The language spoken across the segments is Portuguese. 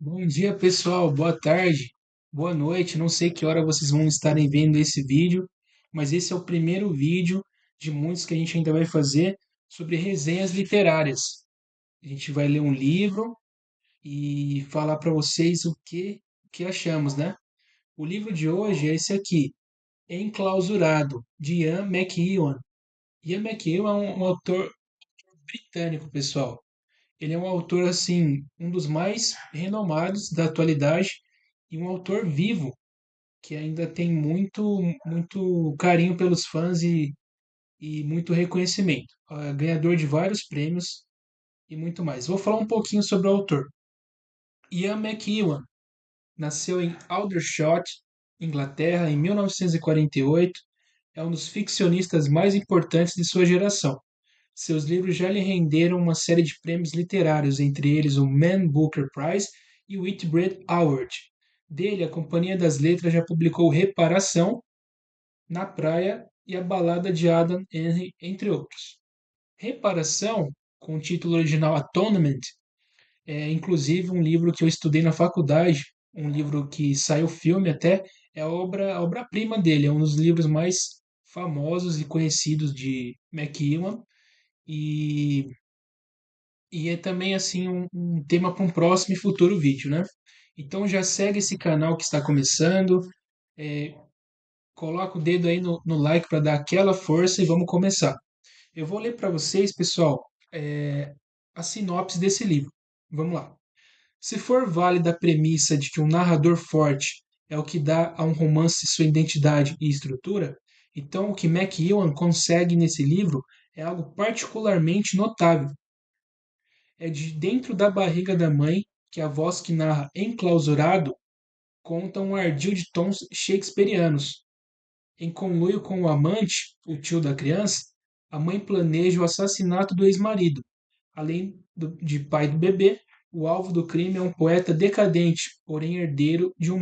Bom dia, pessoal. Boa tarde, boa noite. Não sei que hora vocês vão estarem vendo esse vídeo, mas esse é o primeiro vídeo de muitos que a gente ainda vai fazer sobre resenhas literárias. A gente vai ler um livro e falar para vocês o que achamos, né? O livro de hoje é esse aqui, Enclausurado, de Ian McEwan. Ian McEwan é um autor britânico, pessoal. Ele é um autor assim, um dos mais renomados da atualidade e um autor vivo que ainda tem muito carinho pelos fãs e muito reconhecimento. Ganhador de vários prêmios e muito mais. Vou falar um pouquinho sobre o autor. Ian McEwan nasceu em Aldershot, Inglaterra, em 1948. É um dos ficcionistas mais importantes de sua geração. Seus livros já lhe renderam uma série de prêmios literários, entre eles o Man Booker Prize e o Whitbread Award. Dele, a Companhia das Letras já publicou Reparação, Na Praia e A Balada de Adam Henry, entre outros. Reparação, com o título original Atonement, é inclusive um livro que eu estudei na faculdade, um livro que saiu filme até, é a obra-prima dele, é um dos livros mais famosos e conhecidos de McEwan, e e é também assim um tema para um próximo e futuro vídeo, né? Então já segue esse canal que está começando, é, coloca o dedo aí no like para dar aquela força e vamos começar. Eu vou ler para vocês, pessoal, a sinopse desse livro. Vamos lá. Se for válida a premissa de que um narrador forte é o que dá a um romance sua identidade e estrutura, então o que McEwan consegue nesse livro é algo particularmente notável. É de dentro da barriga da mãe que a voz que narra Enclausurado conta um ardil de tons shakespearianos. Em conluio com o amante, o tio da criança, a mãe planeja o assassinato do ex-marido. Além de pai do bebê, o alvo do crime é um poeta decadente, porém herdeiro de um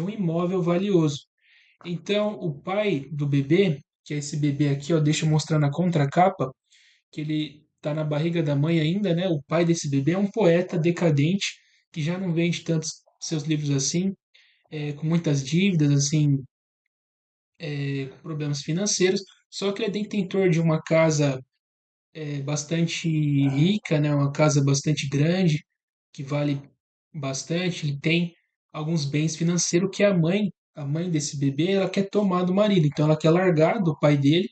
imóvel valioso. Então, o pai do bebê, que é esse bebê aqui, ó, deixa eu mostrar na contracapa, que ele está na barriga da mãe ainda, né? O pai desse bebê é um poeta decadente que já não vende tantos seus livros assim, com muitas dívidas, assim, com problemas financeiros. Só que ele é detentor de uma casa bastante rica, né? Uma casa bastante grande que vale bastante. Ele tem alguns bens financeiros que a mãe desse bebê, ela quer tomar do marido. Então ela quer largar do pai dele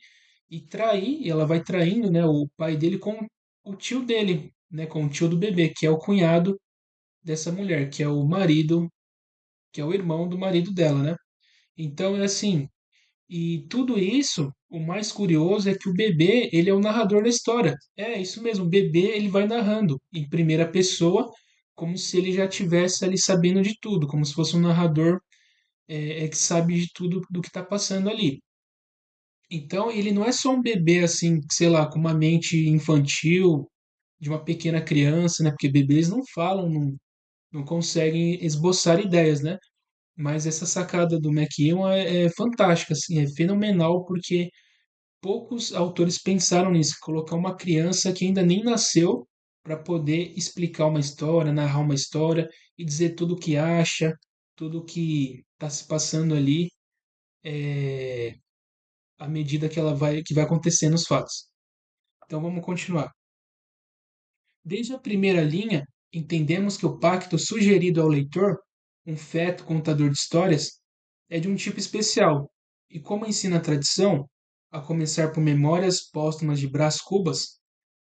e trair, e ela vai traindo, né, o pai dele com o tio dele, né, com o tio do bebê, que é o cunhado dessa mulher, que é o marido, que é o irmão do marido dela, né? Então é assim, e tudo isso, o mais curioso é que o bebê, ele é o narrador da história. É isso mesmo, o bebê, ele vai narrando em primeira pessoa, como se ele já tivesse ali sabendo de tudo, como se fosse um narrador que sabe de tudo do que está passando ali. Então, ele não é só um bebê assim, sei lá, com uma mente infantil, de uma pequena criança, né? Porque bebês não falam, não conseguem esboçar ideias, né? Mas essa sacada do McEwan é fantástica, assim, é fenomenal, porque poucos autores pensaram nisso, colocar uma criança que ainda nem nasceu para poder explicar uma história, narrar uma história e dizer tudo o que acha, tudo o que está se passando ali, é, à medida que vai acontecendo os fatos. Então vamos continuar. Desde a primeira linha, entendemos que o pacto sugerido ao leitor, um feto contador de histórias, é de um tipo especial, e como ensina a tradição, a começar por Memórias Póstumas de Brás Cubas,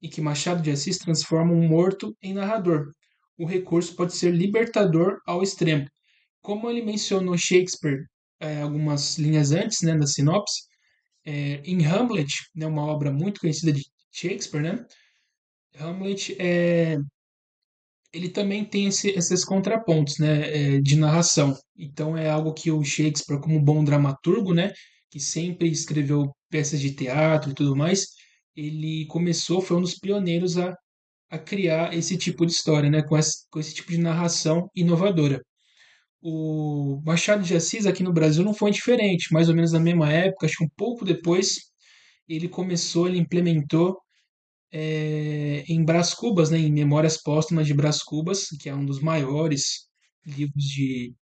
e que Machado de Assis transforma um morto em narrador. O recurso pode ser libertador ao extremo. Como ele mencionou Shakespeare algumas linhas antes, né, na sinopse, em Hamlet, né, uma obra muito conhecida de Shakespeare, né, Hamlet ele também tem esses contrapontos, né, de narração. Então é algo que o Shakespeare, como bom dramaturgo, né, que sempre escreveu peças de teatro e tudo mais, ele começou, foi um dos pioneiros a criar esse tipo de história, né, com esse tipo de narração inovadora. O Machado de Assis aqui no Brasil não foi diferente, mais ou menos na mesma época, acho que um pouco depois, ele implementou em Brás Cubas, né, em Memórias Póstumas de Brás Cubas, que é um dos maiores livros de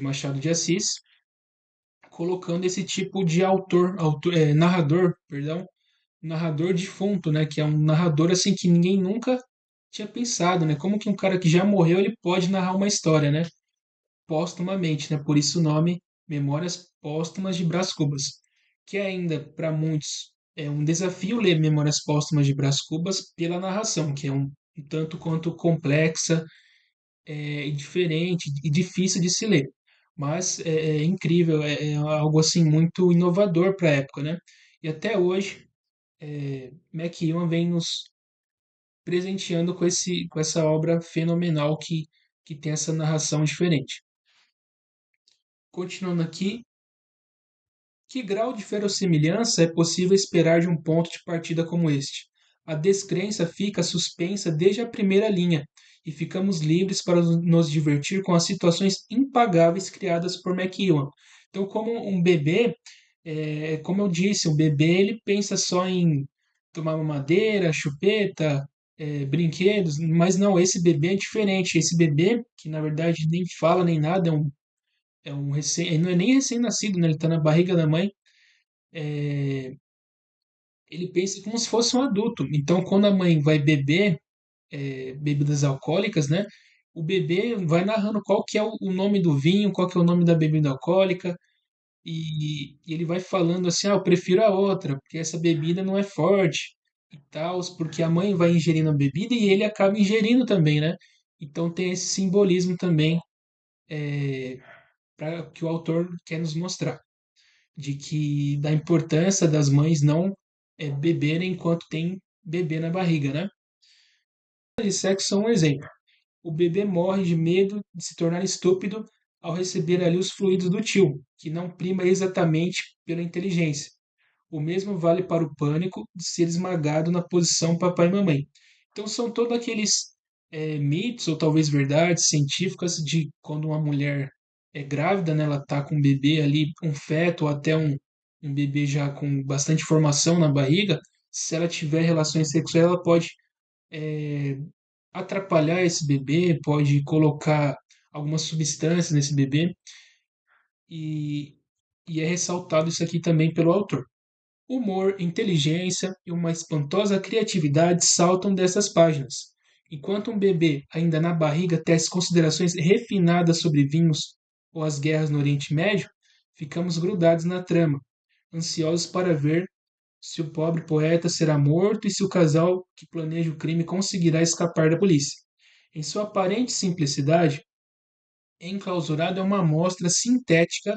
Machado de Assis, colocando esse tipo de narrador, perdão, narrador defunto, né, que é um narrador assim que ninguém nunca tinha pensado, né? Como que um cara que já morreu ele pode narrar uma história, né? Póstumamente, né? Por isso o nome Memórias Póstumas de Brás Cubas, que ainda para muitos é um desafio ler Memórias Póstumas de Brás Cubas pela narração, que é um tanto quanto complexa, diferente e difícil de se ler. Mas é incrível, é algo assim muito inovador para a época, né? E até hoje, McEwan vem nos presenteando com essa obra fenomenal que tem essa narração diferente. Continuando aqui, que grau de verossimilhança é possível esperar de um ponto de partida como este? A descrença fica suspensa desde a primeira linha e ficamos livres para nos divertir com as situações impagáveis criadas por McEwan. Então, como um bebê, como eu disse, o bebê ele pensa só em tomar mamadeira, chupeta, brinquedos, mas não, esse bebê é diferente. Esse bebê, que na verdade nem fala nem nada, ele não é nem recém-nascido, né? Ele está na barriga da mãe, é, ele pensa como se fosse um adulto. Então, quando a mãe vai beber bebidas alcoólicas, né? O bebê vai narrando qual que é o nome do vinho, qual que é o nome da bebida alcoólica, e ele vai falando assim, ah, eu prefiro a outra, porque essa bebida não é forte e tal, porque a mãe vai ingerindo a bebida e ele acaba ingerindo também, né? Então tem esse simbolismo também que o autor quer nos mostrar, de que da importância das mães não beberem enquanto tem bebê na barriga, né? De sexo são um exemplo. O bebê morre de medo de se tornar estúpido ao receber ali os fluidos do tio, que não prima exatamente pela inteligência. O mesmo vale para o pânico de ser esmagado na posição papai e mamãe. Então são todos aqueles mitos ou talvez verdades científicas de quando uma mulher é grávida, né, ela está com um bebê ali, um feto ou até um bebê já com bastante formação na barriga, se ela tiver relações sexuais, ela pode é, atrapalhar esse bebê, pode colocar algumas substâncias nesse bebê e, e é ressaltado isso aqui também pelo autor. Humor, inteligência e uma espantosa criatividade saltam dessas páginas. Enquanto um bebê, ainda na barriga, tece considerações refinadas sobre vinhos ou as guerras no Oriente Médio, ficamos grudados na trama, ansiosos para ver se o pobre poeta será morto e se o casal que planeja o crime conseguirá escapar da polícia. Em sua aparente simplicidade, Enclausurado é uma amostra sintética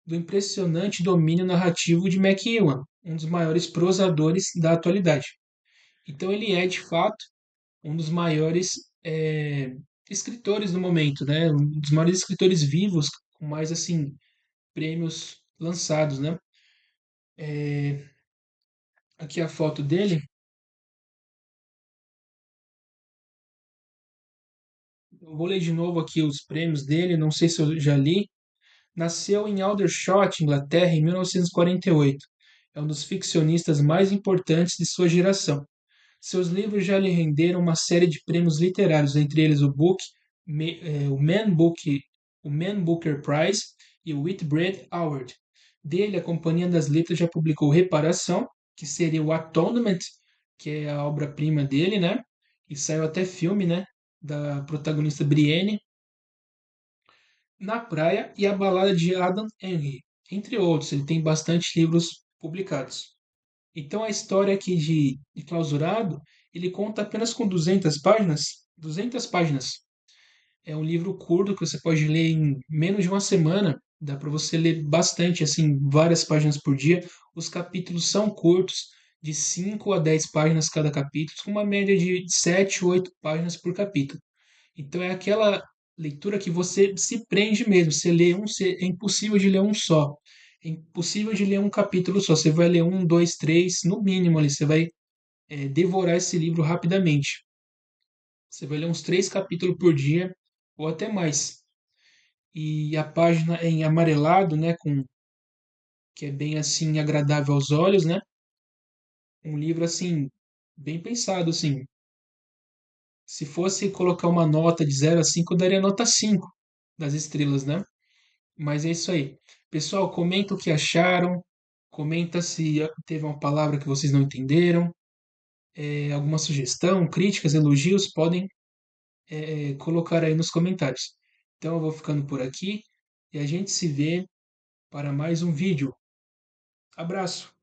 do impressionante domínio narrativo de McEwan, um dos maiores prosadores da atualidade. Então ele é, de fato, um dos maiores escritores do momento, né? Um dos maiores escritores vivos com mais assim prêmios lançados, né? Aqui a foto dele. Eu vou ler de novo aqui os prêmios dele, não sei se eu já li. Nasceu em Aldershot, Inglaterra, em 1948. É um dos ficcionistas mais importantes de sua geração. Seus livros já lhe renderam uma série de prêmios literários, entre eles o o Man Booker Prize e o Whitbread Award. Dele, a Companhia das Letras já publicou Reparação, que seria o Atonement, que é a obra-prima dele, né? E saiu até filme, né? Da protagonista Brienne, Na Praia e a Balada de Adam Henry, entre outros. Ele tem bastante livros publicados. Então a história aqui de Clausurado, ele conta apenas com 200 páginas. 200 páginas. É um livro curto que você pode ler em menos de uma semana. Dá para você ler bastante, assim, várias páginas por dia. Os capítulos são curtos, de 5 a 10 páginas cada capítulo, com uma média de 7, 8 páginas por capítulo. Então é aquela leitura que você se prende mesmo. Você lê é impossível de ler um só. É impossível de ler um capítulo só. Você vai ler um, dois, três, no mínimo ali. Você vai devorar esse livro rapidamente. Você vai ler uns 3 capítulos por dia ou até mais. E a página é em amarelado, né, que é bem assim agradável aos olhos, né? Um livro assim Bem pensado, sim. Se fosse colocar uma nota de 0 a 5, eu daria nota 5 das estrelas, né? Mas é isso aí. Pessoal, comenta o que acharam. Comenta se teve uma palavra que vocês não entenderam. Alguma sugestão, críticas, elogios, podem colocar aí nos comentários. Então eu vou ficando por aqui e a gente se vê para mais um vídeo. Abraço!